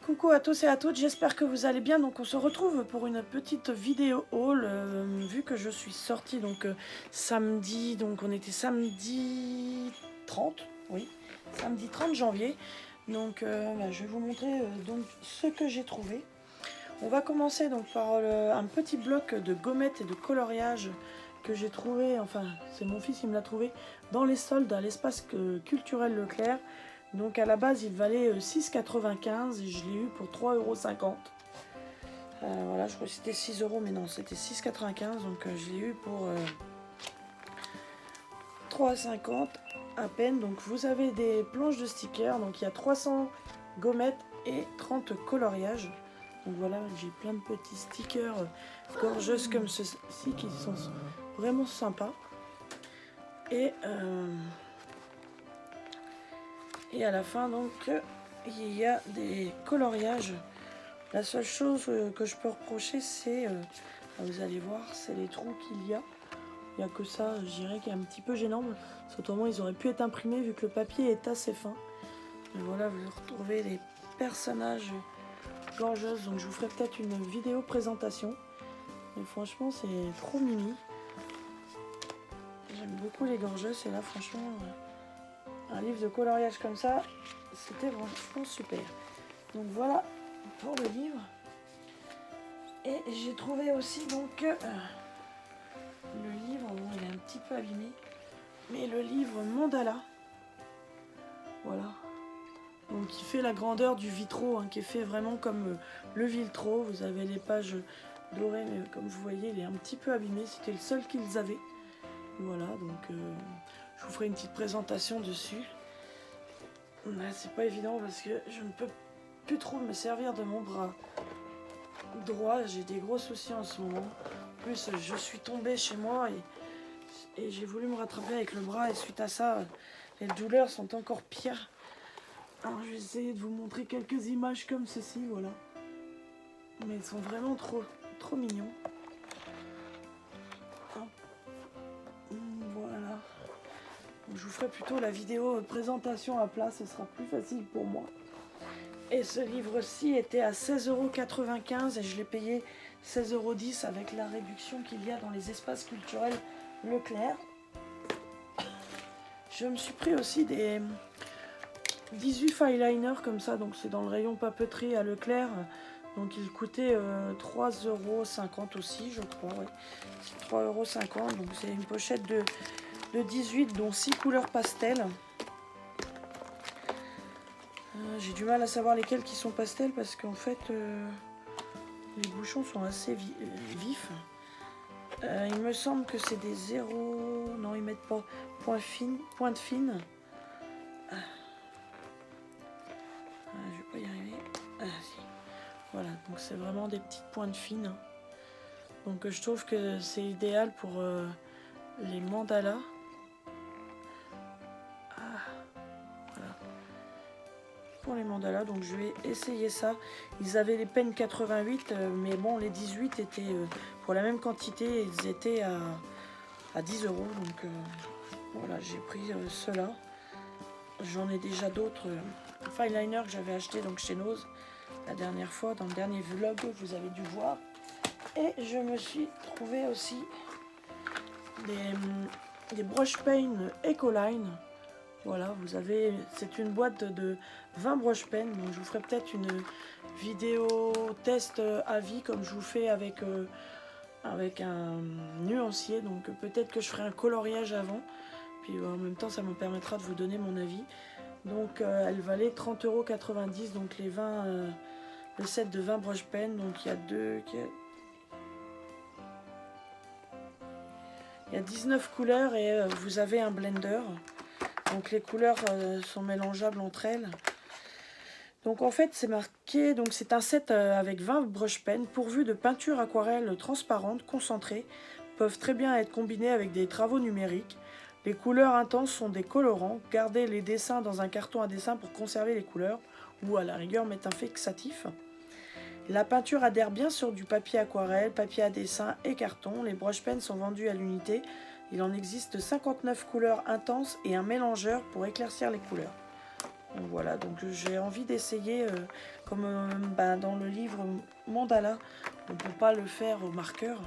Coucou à tous et à toutes, j'espère que vous allez bien. Donc on se retrouve pour une petite vidéo haul, vu que je suis sortie samedi, donc on était samedi 30, oui, samedi 30 janvier. Donc je vais vous montrer donc ce que j'ai trouvé. On va commencer donc par un petit bloc de gommettes et de coloriage que j'ai trouvé, enfin c'est mon fils qui me l'a trouvé, dans les soldes à l'espace culturel Leclerc. Donc à la base il valait 6,95 et je l'ai eu pour 3,50 €. Voilà, je crois que c'était 6 € mais non, c'était 6,95 €, donc je l'ai eu pour 3,50 € à peine. Donc vous avez des planches de stickers, donc il y a 300 gommettes et 30 coloriages. Donc voilà, j'ai plein de petits stickers gorgeuses comme ceci qui sont vraiment sympas. Et à la fin, donc, il y a des coloriages. La seule chose que je peux reprocher, c'est, vous allez voir, c'est les trous qu'il y a. Il n'y a que ça, je dirais, qui est un petit peu gênant. Autrement, ils auraient pu être imprimés vu que le papier est assez fin. Et voilà, vous retrouvez les personnages gorgeuses. Donc, je vous ferai peut-être une vidéo présentation. Mais franchement, c'est trop mimi. J'aime beaucoup les gorgeuses. Et là, franchement, un livre de coloriage comme ça, c'était vraiment super. Donc voilà pour le livre. Et j'ai trouvé aussi donc le livre, bon, il est un petit peu abîmé, mais le livre Mandala. Voilà. Donc il fait la grandeur du vitraux, qui est fait vraiment comme le vitraux. Vous avez les pages dorées, mais comme vous voyez, il est un petit peu abîmé. C'était le seul qu'ils avaient. Voilà, donc je vous ferai une petite présentation dessus. C'est pas évident parce que je ne peux plus trop me servir de mon bras droit. J'ai des gros soucis en ce moment. En plus, je suis tombée chez moi et j'ai voulu me rattraper avec le bras. Et suite à ça, les douleurs sont encore pires. Alors, je vais essayer de vous montrer quelques images comme ceci, voilà. Mais ils sont vraiment trop mignons. Voilà. Donc, je vous ferai plutôt la vidéo présentation à plat, ce sera plus facile pour moi. Et ce livre-ci était à 16,95 € et je l'ai payé 16,10 € avec la réduction qu'il y a dans les espaces culturels Leclerc. Je me suis pris aussi des 18 fileliners comme ça, donc c'est dans le rayon papeterie à Leclerc. Donc il coûtait 3,50 € aussi, je crois. Ouais. 3,50 €, donc c'est une pochette de 18 dont 6 couleurs pastel. J'ai du mal à savoir lesquels qui sont pastels parce qu'en fait les bouchons sont assez vifs. Il me semble que c'est des 0, non ils mettent pas pointe fine. Je vais pas y arriver. Si. Voilà, donc c'est vraiment des petites pointes fines. Donc je trouve que c'est idéal pour les mandalas. Pour les mandalas, donc je vais essayer ça. Ils avaient les pennes 88, mais bon, les 18 étaient pour la même quantité, ils étaient à 10 €. Donc voilà, j'ai pris ceux-là. J'en ai déjà d'autres fileliners que j'avais acheté donc chez Nose la dernière fois, dans le dernier vlog, vous avez dû voir. Et je me suis trouvé aussi des brush paint Ecoline. Voilà, vous avez, c'est une boîte de 20 brush pen, donc je vous ferai peut-être une vidéo test à vie comme je vous fais avec un nuancier, donc peut-être que je ferai un coloriage avant, puis en même temps ça me permettra de vous donner mon avis. Donc elle valait 30,90 €, donc les 20, le set de 20 brush pen, donc il y a 19 couleurs et vous avez un blender. Donc les couleurs sont mélangeables entre elles. Donc en fait c'est marqué, donc c'est un set avec 20 brush pens pourvus de peinture aquarelle transparente concentrée, peuvent très bien être combinés avec des travaux numériques. Les couleurs intenses sont des colorants. Gardez les dessins dans un carton à dessin pour conserver les couleurs ou à la rigueur mettre un fixatif. La peinture adhère bien sur du papier aquarelle, papier à dessin et carton. Les brush pens sont vendus à l'unité. Il en existe 59 couleurs intenses et un mélangeur pour éclaircir les couleurs. Donc voilà, donc j'ai envie d'essayer, comme dans le livre Mandala, on ne peut pas le faire au marqueur.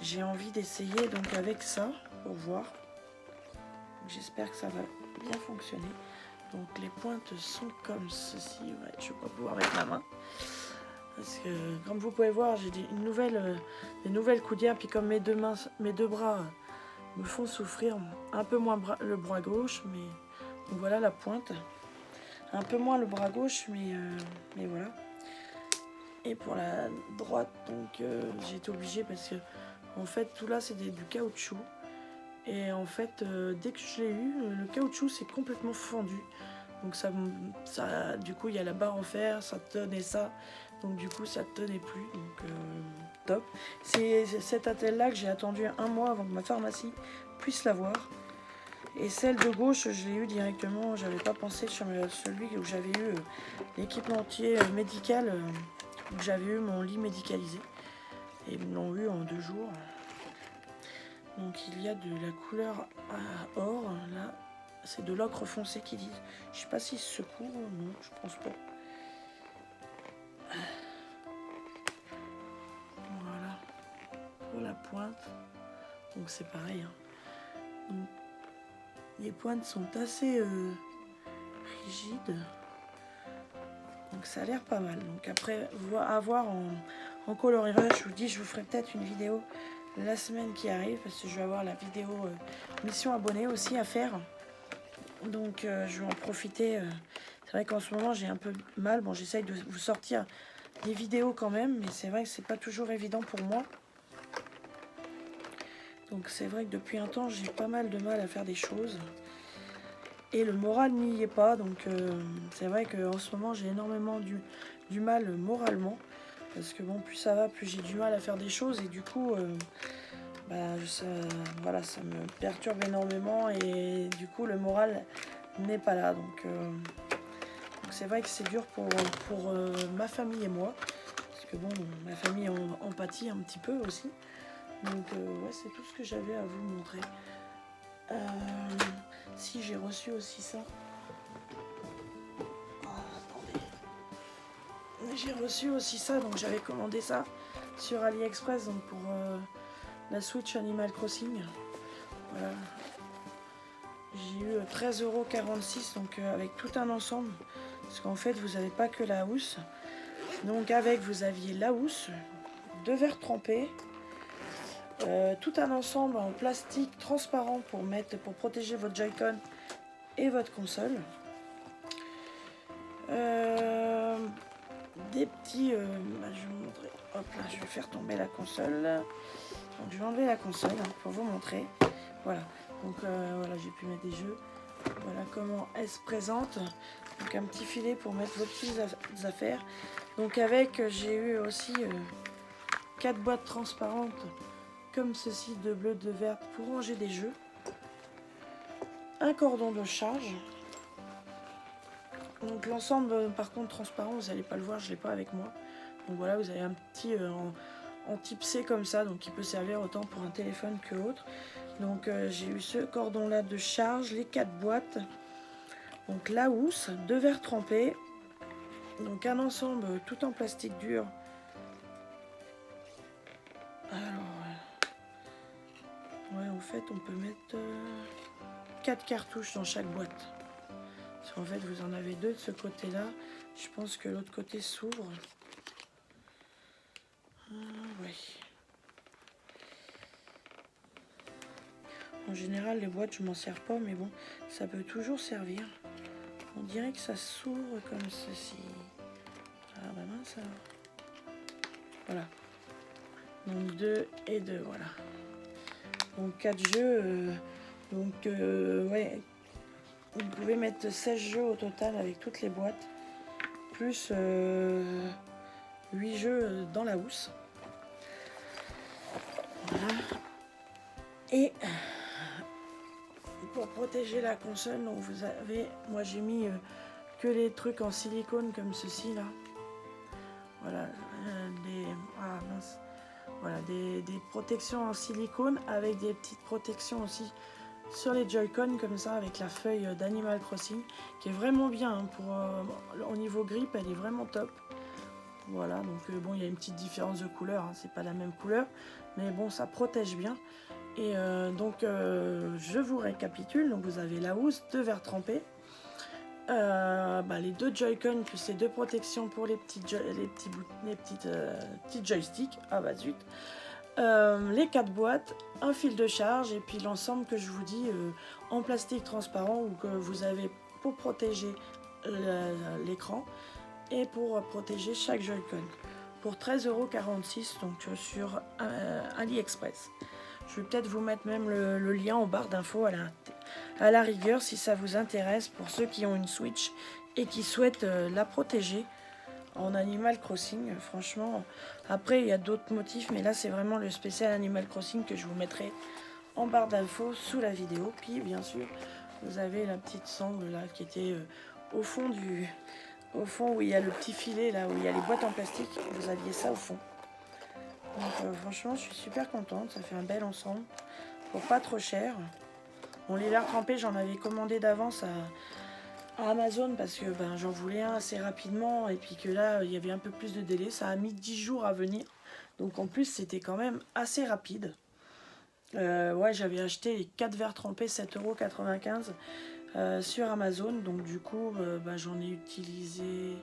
J'ai envie d'essayer donc avec ça, pour voir. J'espère que ça va bien fonctionner. Donc les pointes sont comme ceci. Ouais, je ne vais pas pouvoir mettre ma main. Parce que comme vous pouvez voir, j'ai des nouvelles coudières. Puis comme mes deux bras me font souffrir, un peu moins le bras gauche, mais donc voilà la pointe. Un peu moins le bras gauche, mais voilà. Et pour la droite, donc j'ai été obligée parce que en fait tout là c'est du caoutchouc. Et en fait dès que je l'ai eu, le caoutchouc s'est complètement fendu. Donc ça, du coup il y a la barre en fer, ça tenait ça. Donc du coup ça tenait plus. Donc top. C'est cette attelle là que j'ai attendu un mois avant que ma pharmacie puisse l'avoir. Et celle de gauche, je l'ai eu directement. J'avais pas pensé sur celui où j'avais eu l'équipementier médical, où j'avais eu mon lit médicalisé. Et ils me l'ont eu en 2 jours. Donc il y a de la couleur à or. Là, c'est de l'ocre foncé qu'ils disent. Je sais pas s'il se secoue. Non, je pense pas. Voilà. Pour la pointe. Donc c'est pareil. Hein. Donc, les pointes sont assez rigides. Donc ça a l'air pas mal. Donc après, à voir en coloriage, je vous dis, je vous ferai peut-être une vidéo la semaine qui arrive. Parce que je vais avoir la vidéo mission abonnée aussi à faire. Donc je vais en profiter. C'est vrai qu'en ce moment, j'ai un peu mal. Bon, j'essaye de vous sortir des vidéos quand même. Mais c'est vrai que c'est pas toujours évident pour moi. Donc c'est vrai que depuis un temps, j'ai pas mal de mal à faire des choses. Et le moral n'y est pas. Donc c'est vrai qu'en ce moment, j'ai énormément du mal moralement. Parce que bon, plus ça va, plus j'ai du mal à faire des choses. Et du coup, voilà, ça me perturbe énormément. Et du coup, le moral n'est pas là. Donc c'est vrai que c'est dur pour ma famille et moi. Parce que bon, ma famille en pâtit un petit peu aussi. Donc ouais, c'est tout ce que j'avais à vous montrer. Si j'ai reçu aussi ça. Oh, attendez. J'ai reçu aussi ça, donc j'avais commandé ça sur AliExpress donc pour la Switch Animal Crossing. Voilà. J'ai eu 13,46 € donc avec tout un ensemble. Parce qu'en fait, vous n'avez pas que la housse. Donc avec, vous aviez la housse, 2 verres trempés. Tout un ensemble en plastique transparent pour protéger votre Joy-Con et votre console. Des petits... je vais vous montrer. Hop là, je vais faire tomber la console. Donc je vais enlever la console pour vous montrer. Voilà. Donc voilà, j'ai pu mettre des jeux. Voilà comment elle se présente. Donc un petit filet pour mettre vos petites affaires. Donc avec, j'ai eu aussi 4 boîtes transparentes comme ceci, de bleu, de vert pour ranger des jeux. Un cordon de charge. Donc l'ensemble par contre transparent, vous n'allez pas le voir, je ne l'ai pas avec moi. Donc voilà, vous avez un petit en type C comme ça, donc qui peut servir autant pour un téléphone que autre. Donc j'ai eu ce cordon là de charge, les 4 boîtes. Donc la housse, 2 verres trempés. Donc un ensemble tout en plastique dur. Alors, ouais, en fait on peut mettre 4 cartouches dans chaque boîte. Parce qu'en fait vous en avez 2 de ce côté là. Je pense que l'autre côté s'ouvre. Oui. En général les boîtes je m'en sers pas, mais bon, ça peut toujours servir. On dirait que ça s'ouvre comme ceci. Ah bah mince alors. Voilà. Donc 2 et 2, voilà. Donc 4 jeux. Ouais. Vous pouvez mettre 16 jeux au total avec toutes les boîtes. Plus 8 jeux dans la housse. Voilà. Et pour protéger la console, donc vous avez, moi j'ai mis que les trucs en silicone comme ceci là. Voilà, voilà, des protections en silicone avec des petites protections aussi sur les Joy-Con comme ça avec la feuille d'Animal Crossing qui est vraiment bien hein, au niveau grip, elle est vraiment top. Voilà, donc bon, il y a une petite différence de couleur, hein, c'est pas la même couleur, mais bon, ça protège bien. Et je vous récapitule, donc vous avez la housse, 2 verres trempés, les 2 Joy-Con plus les 2 protections pour les petits joysticks, ah bah zut, les 4 boîtes, un fil de charge et puis l'ensemble que je vous dis en plastique transparent ou que vous avez pour protéger l'écran et pour protéger chaque Joy-Con pour 13,46 € donc sur AliExpress. Je vais peut-être vous mettre même le lien en barre d'infos à la rigueur si ça vous intéresse pour ceux qui ont une Switch et qui souhaitent la protéger en Animal Crossing. Franchement, après il y a d'autres motifs, mais là c'est vraiment le spécial Animal Crossing que je vous mettrai en barre d'infos sous la vidéo. Puis bien sûr, vous avez la petite sangle là qui était au fond où il y a le petit filet là où il y a les boîtes en plastique. Vous aviez ça au fond. Donc franchement, je suis super contente. Ça fait un bel ensemble pour pas trop cher. Bon, les verres trempés, j'en avais commandé d'avance à Amazon parce que j'en voulais un assez rapidement et puis que là il y avait un peu plus de délai, ça a mis 10 jours à venir, donc en plus c'était quand même assez rapide. Ouais, j'avais acheté les 4 verres trempés 7,95 € sur Amazon, donc du coup j'en ai utilisé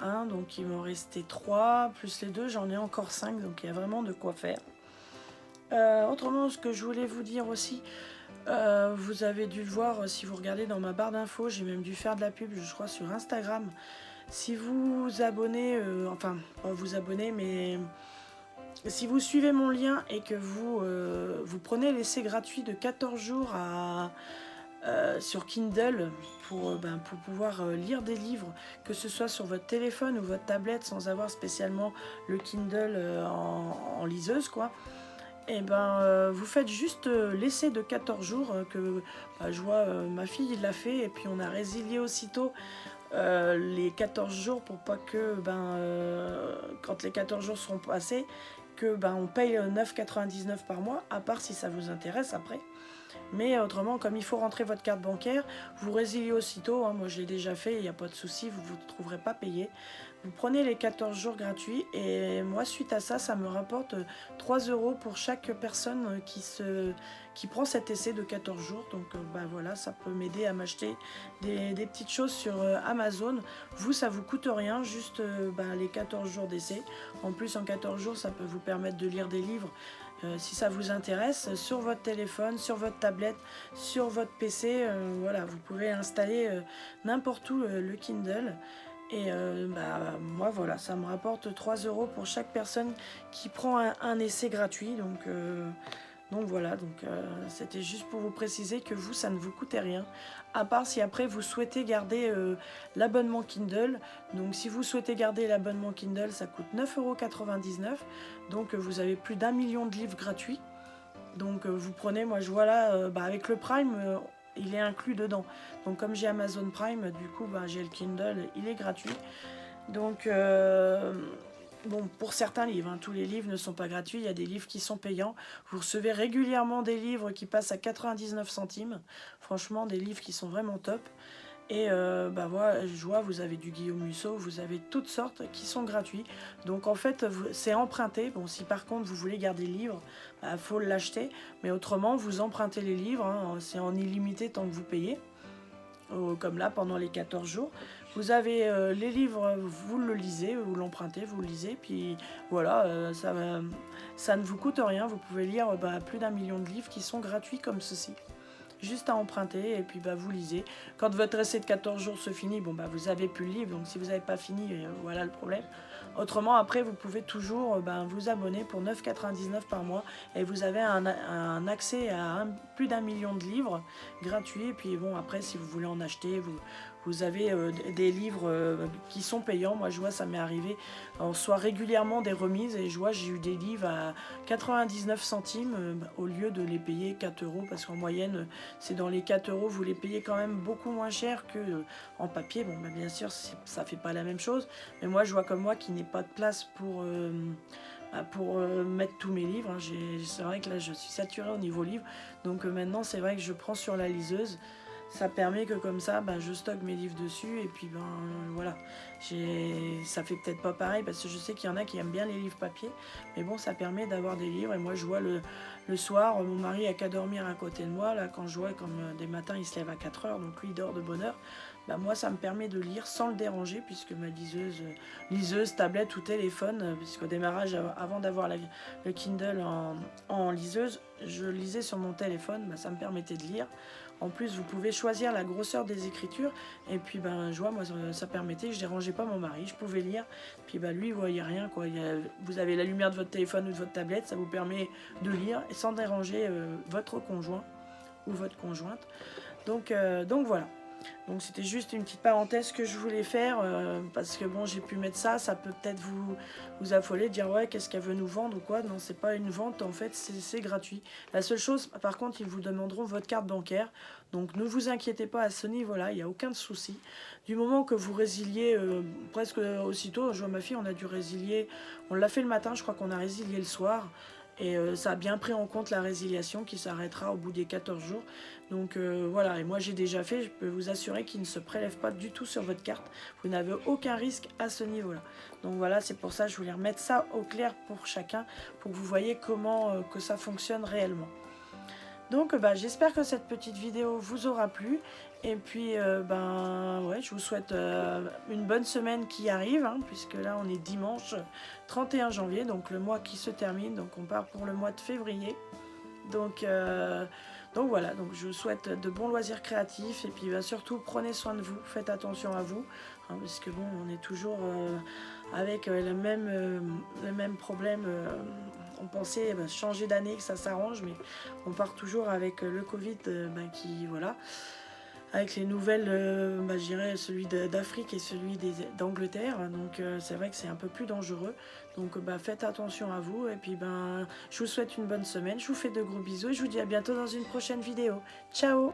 un, donc il m'en restait 3 plus les 2, j'en ai encore 5, donc il y a vraiment de quoi faire. Autrement, ce que je voulais vous dire aussi, vous avez dû le voir si vous regardez dans ma barre d'infos, j'ai même dû faire de la pub, je crois, sur Instagram. Si vous vous abonnez, enfin, pas vous abonnez, mais si vous suivez mon lien et que vous prenez l'essai gratuit de 14 jours sur Kindle pour pouvoir lire des livres, que ce soit sur votre téléphone ou votre tablette sans avoir spécialement le Kindle en liseuse, quoi. Et vous faites juste l'essai de 14 jours que je vois ma fille l'a fait et puis on a résilié aussitôt les 14 jours pour pas que quand les 14 jours seront passés que on paye 9,99 € par mois, à part si ça vous intéresse après. Mais autrement, comme il faut rentrer votre carte bancaire, vous résiliez aussitôt, hein, moi je l'ai déjà fait, il n'y a pas de souci, vous ne vous trouverez pas payé. Vous prenez les 14 jours gratuits et moi suite à ça, ça me rapporte 3 € pour chaque personne qui prend cet essai de 14 jours. Donc voilà, ça peut m'aider à m'acheter des petites choses sur Amazon. Vous, ça vous coûte rien, juste les 14 jours d'essai. En plus, en 14 jours, ça peut vous permettre de lire des livres. Si ça vous intéresse, sur votre téléphone, sur votre tablette, sur votre PC, voilà, vous pouvez installer n'importe où le Kindle. Et moi voilà, ça me rapporte 3 € pour chaque personne qui prend un essai gratuit. Donc voilà, c'était juste pour vous préciser que vous, ça ne vous coûtait rien. À part si après vous souhaitez garder l'abonnement Kindle. Donc si vous souhaitez garder l'abonnement Kindle, ça coûte 9,99 €. Donc vous avez plus d'1 million de livres gratuits. Donc vous prenez, moi je vois là, avec le Prime, il est inclus dedans. Donc comme j'ai Amazon Prime, du coup j'ai le Kindle, il est gratuit. Donc bon, pour certains livres, hein, tous les livres ne sont pas gratuits, il y a des livres qui sont payants. Vous recevez régulièrement des livres qui passent à 99 centimes. Franchement, des livres qui sont vraiment top. Et voilà, je vois, vous avez du Guillaume Musso, vous avez toutes sortes qui sont gratuits. Donc en fait, c'est emprunté. Bon, si par contre vous voulez garder le livre, faut l'acheter. Mais autrement, vous empruntez les livres, hein, c'est en illimité tant que vous payez. Comme là, pendant les 14 jours. Vous avez les livres, vous le lisez, vous l'empruntez, vous le lisez. Puis voilà, ça ne vous coûte rien. Vous pouvez lire plus d'1 million de livres qui sont gratuits comme ceci. Juste à emprunter et puis vous lisez. Quand votre essai de 14 jours se finit, vous avez plus le livre, donc si vous n'avez pas fini, voilà le problème. Autrement, après, vous pouvez toujours vous abonner pour 9,99 € par mois et vous avez un accès à plus d'1 million de livres gratuits. Et puis bon, après, si vous voulez en acheter, vous avez des livres qui sont payants. Moi, je vois, ça m'est arrivé. On reçoit régulièrement des remises et je vois, j'ai eu des livres à 99 centimes au lieu de les payer 4 € parce qu'en moyenne, c'est dans les 4 €. Vous les payez quand même beaucoup moins cher que en papier. Bon, bien sûr, ça fait pas la même chose. Mais moi, je vois comme moi qu'il n'est pas de place pour mettre tous mes livres. Hein. C'est vrai que là je suis saturée au niveau livre, donc maintenant c'est vrai que je prends sur la liseuse. Ça permet que comme ça, je stocke mes livres dessus et puis voilà. Ça fait peut-être pas pareil parce que je sais qu'il y en a qui aiment bien les livres papier, mais bon, ça permet d'avoir des livres. Et moi, je vois le soir, mon mari a qu'à dormir à côté de moi. Là, quand je vois comme des matins, il se lève à 4 heures, donc lui il dort de bonne heure. Moi, ça me permet de lire sans le déranger puisque ma liseuse, tablette ou téléphone, puisqu'au démarrage, avant d'avoir le Kindle en liseuse, je lisais sur mon téléphone, ça me permettait de lire. En plus, vous pouvez choisir la grosseur des écritures. Et puis, je vois, moi, ça permettait, je dérangeais pas mon mari, je pouvais lire. Puis, lui, il voyait rien, quoi. Vous avez la lumière de votre téléphone ou de votre tablette, ça vous permet de lire sans déranger votre conjoint ou votre conjointe. Donc voilà. Donc c'était juste une petite parenthèse que je voulais faire parce que bon, j'ai pu mettre ça peut peut-être vous affoler, dire ouais, qu'est-ce qu'elle veut nous vendre ou quoi. Non, c'est pas une vente, en fait, c'est gratuit. La seule chose, par contre, ils vous demanderont votre carte bancaire. Donc ne vous inquiétez pas à ce niveau-là, il n'y a aucun souci. Du moment que vous résiliez presque aussitôt, je vois ma fille, on a dû résilier, on l'a fait le matin, je crois qu'on a résilié le soir. Et ça a bien pris en compte la résiliation qui s'arrêtera au bout des 14 jours. Donc voilà, et moi j'ai déjà fait, je peux vous assurer qu'il ne se prélève pas du tout sur votre carte. Vous n'avez aucun risque à ce niveau-là. Donc voilà, c'est pour ça que je voulais remettre ça au clair pour chacun, pour que vous voyez comment que ça fonctionne réellement. Donc j'espère que cette petite vidéo vous aura plu. Et puis ouais, je vous souhaite une bonne semaine qui arrive, hein, puisque là on est dimanche 31 janvier, donc le mois qui se termine, donc on part pour le mois de février. Donc voilà, donc je vous souhaite de bons loisirs créatifs et puis surtout prenez soin de vous, faites attention à vous, hein, parce que bon, on est toujours avec le même problème. On pensait changer d'année, que ça s'arrange, mais on part toujours avec le Covid qui, voilà, avec les nouvelles, je dirais celui d'Afrique et celui d'Angleterre. Donc c'est vrai que c'est un peu plus dangereux. Donc faites attention à vous. Et puis je vous souhaite une bonne semaine. Je vous fais de gros bisous et je vous dis à bientôt dans une prochaine vidéo. Ciao!